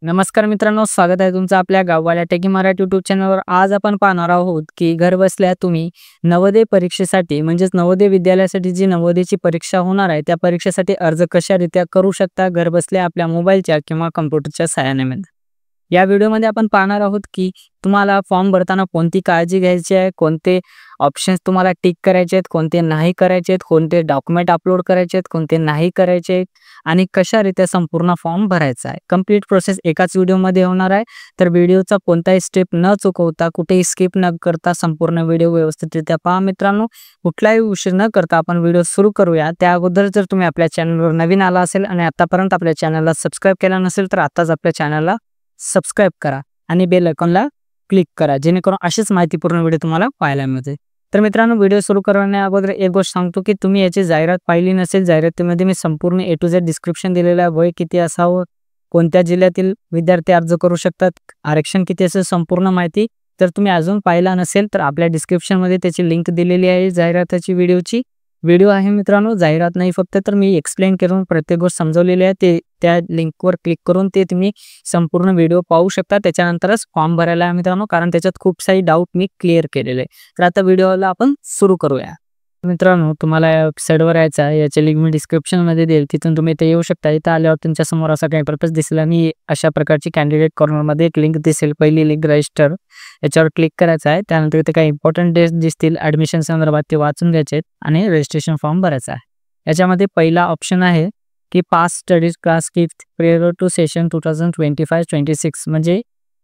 नमस्कार मित्रांनो, स्वागत आहे तुमचं आपल्या गाववाल्या टेकी मराठी यूट्यूब चॅनलवर। आज आपण पाहणार आहोत की घर बसल्या तुम्ही नवोदय परीक्षेसाठी म्हणजेच नवोदय विद्यालयासाठी जी नवोदयची परीक्षा होणार आहे त्या परीक्षेसाठी अर्ज कशारीत्या करू शकता घर बसल्या आपल्या मोबाईलच्या किंवा कॉम्प्युटरच्या सहाय्याने। या व्हिडिओमध्ये आपण पाहणार आहोत की तुम्हाला फॉर्म भरताना कोणती काळजी घ्यायची आहे, कोणते ऑप्शन्स तुम्हाला टिक करायचे आहेत, कोणते नाही करायचे आहेत, कोणते डॉक्युमेंट अपलोड करायचे आहेत, कोणते नाही करायचे आहेत आणि कशारीत्या संपूर्ण फॉर्म भरायचा आहे। कंप्लीट प्रोसेस एकाच व्हिडिओमध्ये होणार आहे, तर व्हिडिओचा कोणताही स्टेप न चुकवता कुठेही स्किप न करता संपूर्ण व्हिडिओ व्यवस्थितरित्या पहा मित्रांनो। कुठलाही उशीर न करता आपण व्हिडिओ सुरू करूया। त्या अगोदर जर तुम्ही आपल्या चॅनलवर नवीन आला असेल आणि आतापर्यंत आपल्या चॅनलला सबस्क्राइब केला नसेल तर आताच आपल्या चॅनलला सबस्क्राइब करा आणि बेल आयकॉनला क्लिक करा, जेणेकरून अशीच माहितीपूर्ण व्हिडिओ तुम्हाला पाहायला मिळते। तर मित्रांनो, व्हिडिओ सुरू करण्या अगोदर एक गोष्ट सांगतो की तुम्ही याची जाहिरात पाहिली नसेल, जाहिरातीमध्ये मी संपूर्ण ए टू झेड डिस्क्रिप्शन दिलेलं आहे। वय किती असावं, कोणत्या जिल्ह्यातील विद्यार्थी अर्ज करू शकतात, आरक्षण किती असेल, संपूर्ण माहिती जर तुम्ही अजून पाहिला नसेल तर आपल्या डिस्क्रिप्शनमध्ये त्याची लिंक दिलेली आहे जाहिराताची व्हिडिओची। व्हिडिओ आहे मित्रांनो, जाहिरात नाही फक्त, तर मी एक्सप्लेन करून प्रत्येक गोष्ट समजवलेली आहे। ते त्या लिंकवर क्लिक करून ते तुम्ही संपूर्ण व्हिडिओ पाहू शकता, त्याच्यानंतरच फॉर्म भरायला आहे मित्रांनो, कारण त्याच्यात खूप सारी डाऊट मी क्लिअर केलेले आहे। तर आता व्हिडिओला आपण सुरू करूया। मित्रांनो, तुम्हाला या वेबसाईटवर यायचं आहे, याची लिंक मी डिस्क्रिप्शनमध्ये देईल, तिथून तुम्ही इथे येऊ शकता। इथं आल्यावर तुमच्या समोर असा काही पर्पज दिसेल आणि अशा प्रकारची कॅन्डिडेट कॉर्नरमध्ये एक लिंक दिसेल, पहिली लिंक रजिस्टर, याच्यावर क्लिक करायचं आहे। त्यानंतर इथे काही इम्पॉर्टंट डेट्स दिसतील ॲडमिशन संदर्भात, ते वाचून घ्यायचे आणि रजिस्ट्रेशन फॉर्म भरायचा आहे। याच्यामध्ये पहिला ऑप्शन आहे की pass studies class 5th prior to session 2025-26 म्हणजे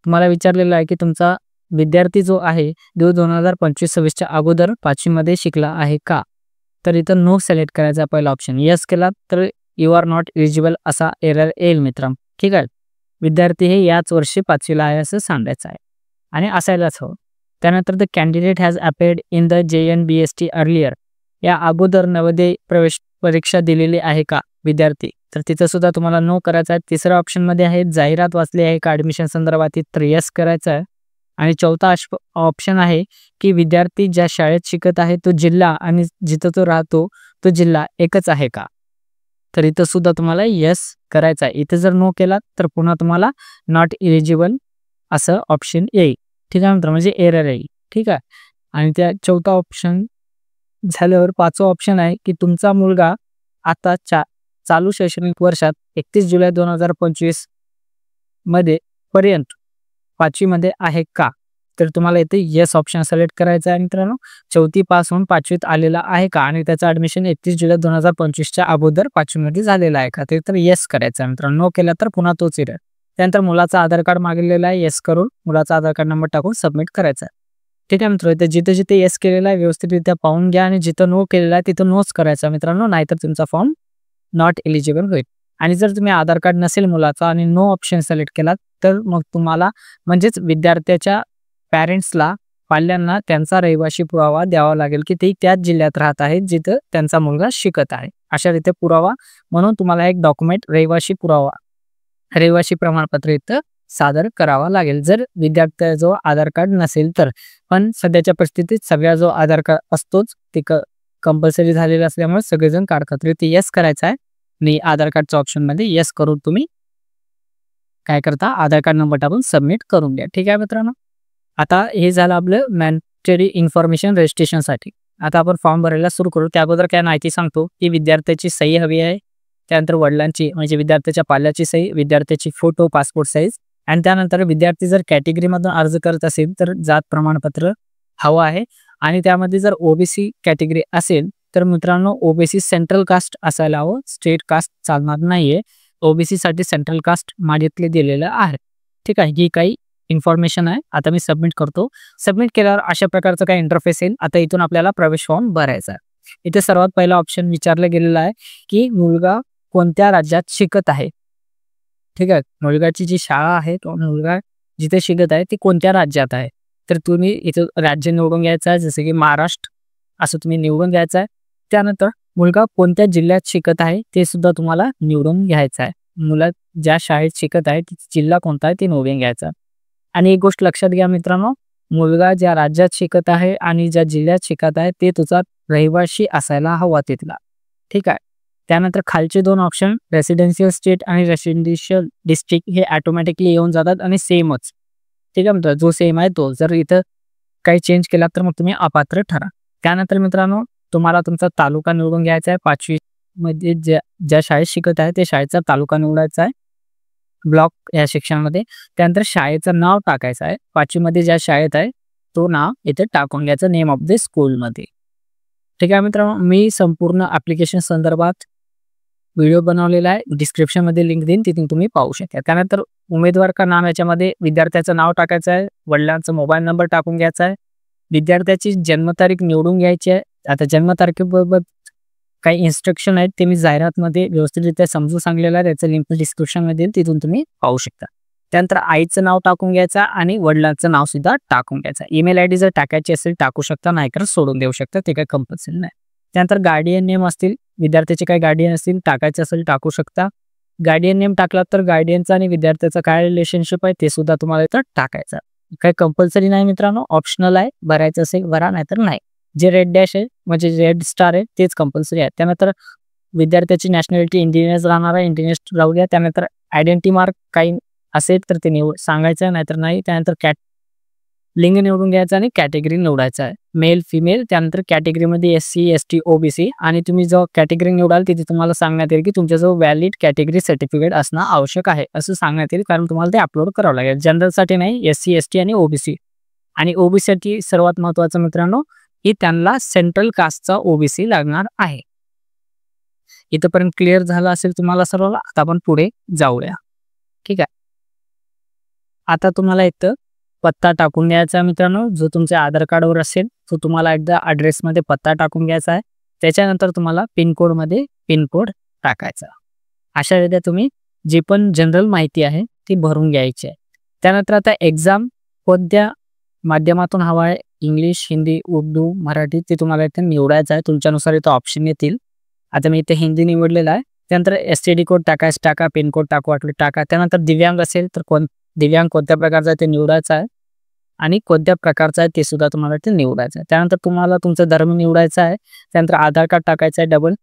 तुम्हाला विचारलेलं आहे की तुमचा विद्यार्थी जो आहे 2025-26च्या अगोदर 5वी मध्ये शिकला आहे का, तर इथं नो सिलेक्ट करायचा पहिला ऑप्शन। यस केला तर यू आर नॉट एलिजिबल असा एरर येईल मित्रांनो, ठीक आहे। विद्यार्थी हे याच वर्षी 5वीला आहे असं सांगायचं आहे आणि असायलाच हवं। त्यानंतर the candidate has appeared in the JNBST earlier, या अगोदर नवोदय प्रवेश परीक्षा दिलेली आहे का विद्यार्थी, तर तिथं सुद्धा तुम्हाला नो करायचा आहे। तिसऱ्या ऑप्शनमध्ये आहे जाहिरात वाचली आहे का ॲडमिशन संदर्भात, तर यस करायचं आहे। आणि चौथा ऑप्शन आहे की विद्यार्थी ज्या शाळेत शिकत आहे तो जिल्हा आणि जिथं तो राहतो तो जिल्हा एकच आहे का, तर इथं सुद्धा तुम्हाला यस करायचं आहे। इथं जर नो केला तर पुन्हा तुम्हाला नॉट एलिजिबल असं ऑप्शन येईल, ठीक आहे मित्र, म्हणजे एरर येईल, ठीक आहे। आणि त्या चौथा ऑप्शन झाल्यावर पाचवा ऑप्शन आहे की तुमचा मुलगा आता चालू शैक्षणिक वर्षात 31 जुलै 2025 मध्ये पर्यंत 5वी मध्ये आहे का, तर तुम्हाला इथे येस ऑप्शन सिलेक्ट करायचा आहे मित्रांनो। 4थी पासून 5वीत आलेला आहे का आणि त्याचं ॲडमिशन 31 जुलै 2025च्या अगोदर 5वी मध्ये झालेलं आहे का, ते तर येस करायचं आहे मित्रांनो। नो केला तर पुन्हा तोच एरर। त्यानंतर मुलाचं आधार कार्ड मागितलेलं आहे, येस करून मुलाचा आधार कार्ड नंबर टाकून सबमिट करायचा आहे, ठीक आहे मित्र। इथे जिथे जिथे येस केलेला आहे व्यवस्थितरित्या पाहून घ्या आणि जिथं नो केलेला आहे तिथं नोच करायचा मित्रांनो, नाहीतर तुमचा फॉर्म नॉट एलिजिबल होईल। आणि जर तुम्ही आधार कार्ड नसेल मुलाचा आणि नो ऑप्शन सिलेक्ट केला तर मग तुम्हाला म्हणजेच विद्यार्थ्याच्या पॅरेंट्सला, पाल्यांना त्यांचा रहिवासी पुरावा द्यावा लागेल की ते त्याच जिल्ह्यात राहत आहेत जिथं त्यांचा मुलगा शिकत आहे, अशा रीते पुरावा म्हणून तुम्हाला एक डॉक्युमेंट रहिवासी पुरावा, रहिवासी प्रमाणपत्र इथं सादर करावा लागेल जर विद्यार्थ्याजवळ आधार कार्ड नसेल तर। पण सध्याच्या परिस्थितीत सगळ्याजवळ आधार कार्ड असतोच, ते कंपल्सरी झालेलं असल्यामुळे सगळेजण काढतात, तर इथे येस करायचं आहे आणि आधार कार्डच्या ऑप्शनमध्ये येस करून तुम्ही काय करता, आधार कार्ड नंबर टाकून सबमिट करून द्या, ठीक आहे मित्रांनो। आता हे झालं आपलं मॅन्डेटरी इन्फॉर्मेशन रजिस्ट्रेशनसाठी। आता आपण फॉर्म भरायला सुरू करू। त्या अगोदर काय माहिती सांगतो की विद्यार्थ्याची सही हवी आहे, त्यानंतर वडिलांची म्हणजे विद्यार्थ्याच्या पाल्याची सही, विद्यार्थ्याची फोटो, पासपोर्ट साईज, आणि त्यानंतर विद्यार्थी जर कॅटेगरीमधून अर्ज करत असेल तर जात प्रमाणपत्र हवं आहे। आणि त्यामध्ये जर ओबीसी कॅटेगरी असेल तर मित्रांनो ओबीसी सेंट्रल कास्ट असायला हवं, स्टेट कास्ट चालणार नाहीये। ओबीसी साठी सेंट्रल कास्ट मागितले दिलेलं आहे, ठीक आहे। ही काही इन्फॉर्मेशन आहे। आता मी सबमिट करतो। सबमिट केल्यावर अशा प्रकारचं काही इंटरफेस येईल। आता इथून आपल्याला प्रवेश फॉर्म भरायचा आहे। इथे सर्वात पहिला ऑप्शन विचारलं गेलेलं आहे की मुलगा कोणत्या राज्यात शिकत आहे, ठीक आहे। मुलगाची जी शाळा आहे, तो मुलगा जिथे शिकत आहे ती कोणत्या राज्यात आहे, तर तुम्ही इथं राज्य निवडून घ्यायचं आहे, जसं की महाराष्ट्र असं तुम्ही निवडून घ्यायचं आहे। त्यानंतर मुलगा कोणत्या जिल्ह्यात शिकत आहे ते सुद्धा तुम्हाला निवडून घ्यायचं आहे। मुला ज्या शाळेत शिकत आहे जिल्हा कोणता आहे ते निवडून घ्यायचं। आणि एक गोष्ट लक्षात घ्या मित्रांनो, मुलगा ज्या राज्यात शिकत आहे आणि ज्या जिल्ह्यात शिकत आहे ते तुझा रहिवासी असायला हवा तिथला, ठीक आहे। त्यानंतर खालचे 2 ऑप्शन रेसिडेन्शियल स्टेट आणि रेसिडेन्शियल डिस्ट्रिक्ट हे ऑटोमॅटिकली येऊन जातात आणि सेमच. ठीक आहे मित्रांनो, जो सेम आहे तो. जर इथं काही चेंज केला तर मग तुम्ही अपात्र ठरा. त्यानंतर मित्रांनो तुम्हाला तुमचा तालुका निवडून घ्यायचा आहे. 5वी मध्ये ज्या शाळेत शिकत आहे त्या शाळेचा तालुका निवडायचा आहे ब्लॉक या सेक्शनमध्ये. त्यानंतर शाळेचं नाव टाकायचं आहे. 5वी मध्ये ज्या शाळेत आहे तो नाव इथे टाकून घ्यायचं नेम ऑफ द स्कूलमध्ये. ठीक आहे मित्रांनो, मी संपूर्ण ॲप्लिकेशन संदर्भात व्हिडिओ बनवलेला आहे. डिस्क्रिप्शनमध्ये लिंक देईन, तिथून तुम्ही पाहू शकता. त्यानंतर उमेदवार का नाम याच्यामध्ये विद्यार्थ्याचं नाव टाकायचं आहे, वडिलांचा मोबाईल नंबर टाकून घ्यायचा आहे, विद्यार्थ्याची जन्मतारीख निवडून घ्यायची आहे. आता जन्मतारखेबरोबर काही इन्स्ट्रक्शन आहेत ते मी जाहिरातमध्ये व्यवस्थितरित्या समजून सांगलेलं आहे. त्याचं लिंक डिस्क्रिप्शनमध्ये देईल, तिथून तुम्ही पाहू शकता. त्यानंतर आईचं नाव टाकून घ्यायचं आणि वडिलांचं नाव सुद्धा टाकून घ्यायचं. ईमेल आय डी जर टाकायची असेल टाकू शकता, नाहीतर सोडून देऊ शकता, ते काही कंपल्सरी नाही. त्यानंतर गार्डियन नेम असतील, विद्यार्थ्याचे काही गार्डियन असतील टाकायचे असेल टाकू शकता. गार्डियन नेम टाकला तर गार्डियनचा आणि विद्यार्थ्याचं काय रिलेशनशिप आहे ते सुद्धा तुम्हाला इथं टाकायचं. काही कंपल्सरी नाही मित्रांनो, ऑप्शनल आहे. भरायचं असेल भरा, नाहीतर नाही. जे रेड डॅश आहे म्हणजे रेड स्टार आहे तेच कंपल्सरी आहे. त्यानंतर विद्यार्थ्याची नॅशनॅलिटी इंडियनच राहणार आहे, इंडियन राहू द्या. त्यानंतर आयडेंटिटी मार्क काही असेल तर ते सांगायचं, नाहीतर नाही. त्यानंतर लिंग निवडून घ्यायचं आणि कॅटेगरी निवडायचं आहे, मेल फिमेल. त्यानंतर कॅटेगरीमध्ये SC ST OBC आणि तुम्ही जो कॅटेगरी निवडाल तिथे तुम्हाला सांगण्यात येईल की तुमच्याजवळ व्हॅलिड कॅटेगरी सर्टिफिकेट असणं आवश्यक आहे असं सांगण्यात येईल, कारण तुम्हाला ते अपलोड करावं लागेल. जनरलसाठी नाही, SC ST आणि OBC. आणि OBC साठी सर्वात महत्त्वाचं मित्रांनो की त्यांना सेंट्रल कास्टचा OBC लागणार आहे. इथंपर्यंत क्लिअर झालं असेल तुम्हाला सर्वांना. आता आपण पुढे जाऊया. ठीक आहे, आता तुम्हाला इथं पत्ता टाकून द्यायचा मित्रांनो. जो तुमच्या आधार कार्डवर असेल तो तुम्हाला एकदा ॲड्रेसमध्ये पत्ता टाकून घ्यायचा आहे. त्याच्यानंतर तुम्हाला पिनकोडमध्ये पिनकोड टाकायचा. अशा रीत्या तुम्ही जी पण जनरल माहिती आहे ती भरून घ्यायची आहे. त्यानंतर आता एक्झाम कोणत्या माध्यमातून हवा आहे, इंग्लिश, हिंदी, उर्दू, मराठी, ते तुम्हाला इथे निवडायचं आहे. तुमच्यानुसार इथं ऑप्शन येतील. आता मी इथे हिंदी निवडलेलं आहे. त्यानंतर STD कोड टाकायचं टाका, पिनकोड टाकू वाटलं टाका. त्यानंतर दिव्यांग असेल तर दिव्यांग कोणत्या प्रकारचा आहे ते निवडायचं आहे आणि कोणत्या प्रकारचा आहे ते सुद्धा तुम्हाला ते निवडायचं आहे. त्यानंतर तुम्हाला तुमचा धर्म निवडायचा आहे. त्यानंतर आधार कार्ड टाकायचं आहे, डबल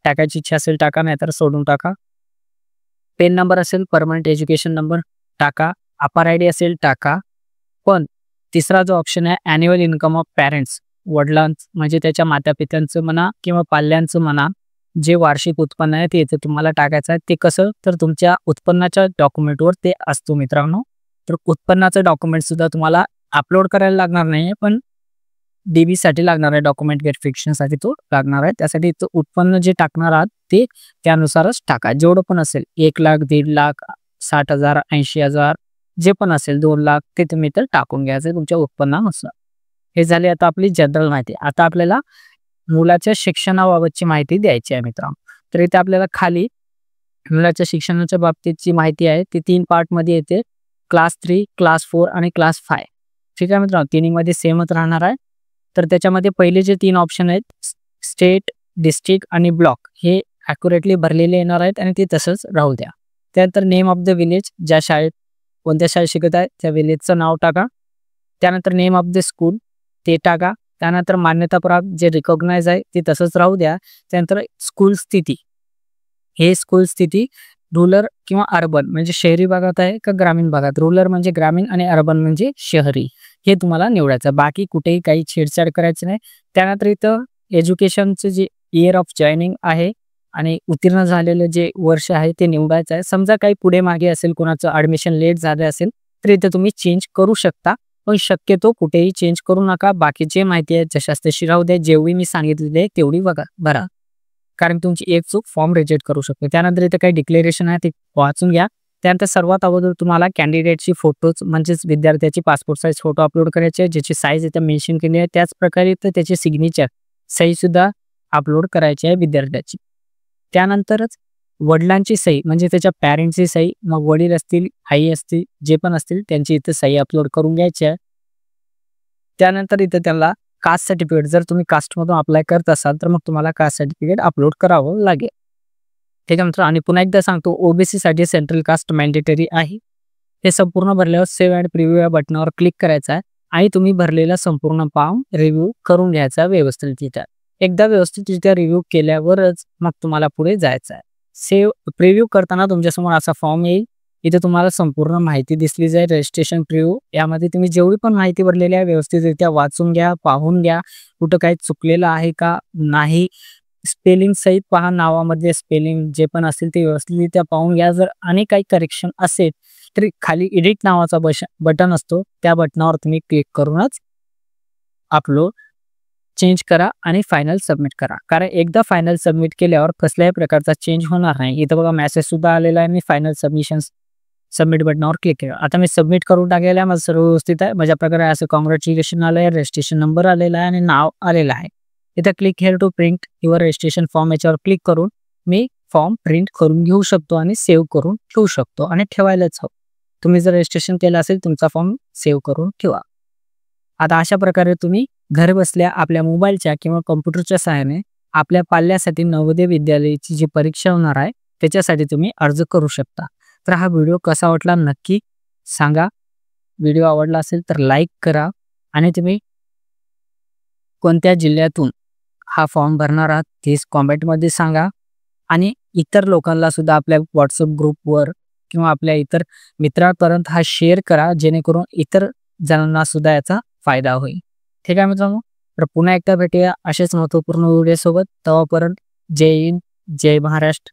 टाकायची इच्छा असेल टाका, नाहीतर सोडून टाका. पेन नंबर असेल, परमनंट एज्युकेशन नंबर टाका. अपार ID असेल टाका. पण तिसरा जो ऑप्शन आहे ॲन्युअल इन्कम ऑफ पॅरेंट्स, वडिलांचं म्हणजे त्याच्या मातापित्यांचं म्हणा किंवा पाल्यांचं म्हणा, जे वार्षिक उत्पन्न आहे ते इथे तुम्हाला टाकायचं आहे. ते कसं तर तुमच्या उत्पन्नाच्या डॉक्युमेंटवर ते असतो मित्रांनो. तर उत्पन्नाचं डॉक्युमेंटसुद्धा तुम्हाला अपलोड करायला लागणार नाही, पण DB साठी लागणार आहे, डॉक्युमेंट व्हेरिफिकेशनसाठी तो लागणार आहे. त्यासाठी उत्पन्न जे टाकणार आहात ते त्यानुसारच टाका. जेवढं पण असेल 1 लाख, 1.5 लाख, 60,000, 80,000 जे पण असेल 2 लाख ते तुम्ही तर टाकून घ्यायचं तुमच्या उत्पन्नानुसार. हे झाले आता आपली जनरल माहिती. आता आपल्याला मुलाच्या शिक्षणाबाबतची माहिती द्यायची आहे मित्रांनो. तर इथे आपल्याला खाली मुलाच्या शिक्षणाच्या बाबतीतची माहिती आहे ती 3 पार्टमध्ये येते, क्लास 3, क्लास 4 आणि क्लास 5. ठीक आहे मित्रांनो, तिन्हीमध्ये सेमच राहणार आहे. तर त्याच्यामध्ये पहिले जे 3 ऑप्शन आहेत स्टेट, डिस्ट्रिक्ट आणि ब्लॉक हे ॲक्युरेटली भरलेले येणार आहेत आणि ते तसंच राहू द्या. त्यानंतर नेम ऑफ द विलेज, ज्या शाळेत कोणत्या शाळेत शिकत आहे त्या विलेजचं नाव टाका. त्यानंतर नेम ऑफ द स्कूल ते टाका. त्यानंतर मान्यताप्राप्त जे रिकॉग्नाइज आहे ते तसंच राहू द्या. त्यानंतर स्कूल स्थिती, हे स्कूल स्थिती रूरल किंवा अर्बन म्हणजे शहरी भागात आहे का ग्रामीण भागात. रूरल म्हणजे ग्रामीण आणि अर्बन म्हणजे शहरी, हे तुम्हाला निवडायचं. बाकी कुठेही काही छेडछाड करायची नाही. त्यानंतर इथं एज्युकेशनचं जे इयर ऑफ जॉईनिंग आहे आणि उत्तीर्ण झालेलं जे वर्ष आहे ते निवडायचं आहे. समजा काही पुढे मागे असेल, कोणाचं ॲडमिशन लेट झालं असेल तर इथं तुम्ही चेंज करू शकता, पण शक्यतो कुठेही चेंज करू नका. बाकीची माहिती आहे जशास तशी राहू द्या. जेवढी मी सांगितलेली आहे तेवढी भरा, कारण तुमची एक चूक फॉर्म रिजेक्ट करू शकते. त्यानंतर इथं काही डिक्लेरेशन आहे ते वाचून घ्या. त्यानंतर सर्वात अगोदर तुम्हाला कॅन्डिडेटची फोटोज म्हणजेच विद्यार्थ्याची पासपोर्ट साईज फोटो अपलोड करायचे आहे, ज्याची साईज इथं मेन्शन केली आहे. त्याच प्रकारे इथं त्याची सिग्नेचर सहीसुद्धा अपलोड करायची आहे विद्यार्थ्याची. त्यानंतरच वडिलांची सही म्हणजे त्याच्या पॅरेंटची सही, मग वडील असतील, आई असतील, जे पण असतील त्यांची इथं सही अपलोड करून घ्यायची आहे. त्यानंतर इथं त्यांना कास्ट सर्टिफिकेट, जर तुम्ही कास्टमधून अप्लाय करत असाल तर मग तुम्हाला कास्ट सर्टिफिकेट अपलोड करावं लागेल. ठीक आहे मित्रांनो, आणि पुन्हा एकदा सांगतो OBC साठी सेंट्रल कास्ट मॅन्डेटरी आहे. हे संपूर्ण भरल्यावर सेव्ह अँड प्रिव्ह्यू या बटनावर क्लिक करायचं आहे आणि तुम्ही भरलेला संपूर्ण फॉर्म रिव्ह्यू करून घ्यायचा व्यवस्थित. एकदा व्यवस्थितरित्या रिव्ह्यू केल्यावरच मग तुम्हाला पुढे जायचं आहे. प्रिव्ह्यू करताना तुमच्यासमोर असा फॉर्म येईल. इथे तुम्हाला संपूर्ण माहिती दिसली जाईल. रजिस्ट्रेशन प्रिव्ह्यू यामध्ये तुम्ही जेवढी पण माहिती भरलेली आहे व्यवस्थितरित्या वाचून घ्या, पाहून घ्या. कुठं काही चुकलेलं आहे का नाही, स्पेलिंग सहित पहा. नावामध्ये स्पेलिंग जे पण असेल ते व्यवस्थितरित्या पाहून घ्या. जर आणि काही करेक्शन असेल तर खाली एडिट नावाचा बटन असतो, त्या बटनावर तुम्ही क्लिक करूनच अपलोड चेंज करा आणि फायनल सबमिट करा. कारण एकदा फायनल सबमिट केल्यावर कसल्याही प्रकारचा चेंज होणार नाही. इथं बघा मेसेज सुद्धा आलेला आहे. मी फायनल सबमिट बटनावर क्लिक केलं. आता मी सबमिट करून टाकलेलं आहे. माझं सर्व व्यवस्थित आहे. माझ्या प्रकारे असं कॉंग्रॅच्युलेशन आलं आहे, रजिस्ट्रेशन नंबर आलेला आहे आणि नाव आलेलं आहे. इथं click here to print your registration form याच्यावर क्लिक करून मी फॉर्म प्रिंट करून घेऊ शकतो आणि सेव्ह करून ठेवू शकतो आणि ठेवायलाच हवं. तुम्ही जर रजिस्ट्रेशन केलं असेल तुमचा फॉर्म सेव्ह करून ठेवा. आता अशा प्रकारे तुम्ही घर बसल्या आपल्या मोबाईलच्या किंवा कॉम्प्युटरच्या सहाय्याने आपल्या पाल्यासाठी नवोदय विद्यालयाची जी परीक्षा होणार आहे त्याच्यासाठी तुम्ही अर्ज करू शकता. तर हा व्हिडिओ कसा वाटला नक्की सांगा. व्हिडिओ आवडला असेल तर लाईक करा आणि तुम्ही कोणत्या जिल्ह्यातून हा फॉर्म भरणार आहात ते कॉमेंटमध्ये सांगा. आणि इतर लोकांना सुद्धा आपल्या व्हॉट्सअप ग्रुपवर किंवा आपल्या इतर मित्रांपर्यंत हा शेअर करा, जेणेकरून इतर जणांना सुद्धा याचा फायदा होईल. ठीक आहे मित्रांनो, तर पुन्हा एकदा भेटूया असेच महत्त्वपूर्ण व्हिडिओ सोबत. तेव्हापर्यंत जय हिंद, जय महाराष्ट्र,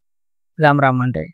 राम राम मंडळी.